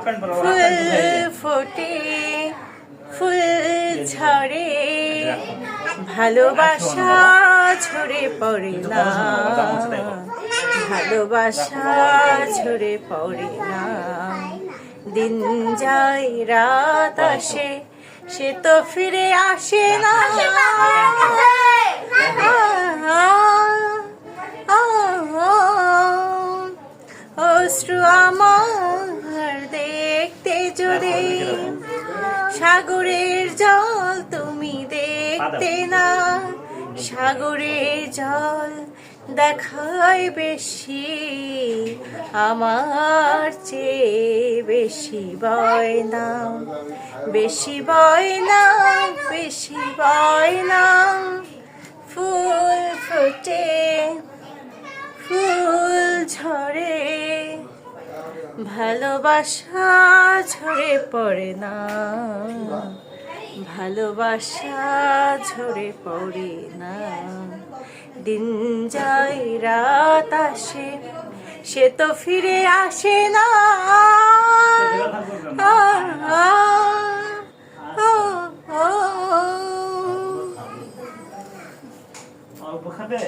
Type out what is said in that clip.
ফুল ফোটে ফুল ঝরে ভালোবাসা ঝরে পড়ে না, ভালোবাসা ঝরে পড়ে না। দিন যায় রাত আসে সে তো ফিরে আসে না। অশ্রু আমার দেখতে যদি সাগরের জল তুমি দেখতে না, সাগরের জল দেখায় বেশি আমার চেয়ে বেশি বয় না, বেশি বয় না, বেশি বয় না। ফুল ফোটে ফুল ঝরে ভালোবাসা ঝরে পড়ে না, ভালোবাসা ঝরে পড়ে না। দিন যায় রাত আসে সে তো ফিরে আসে না। খাবে।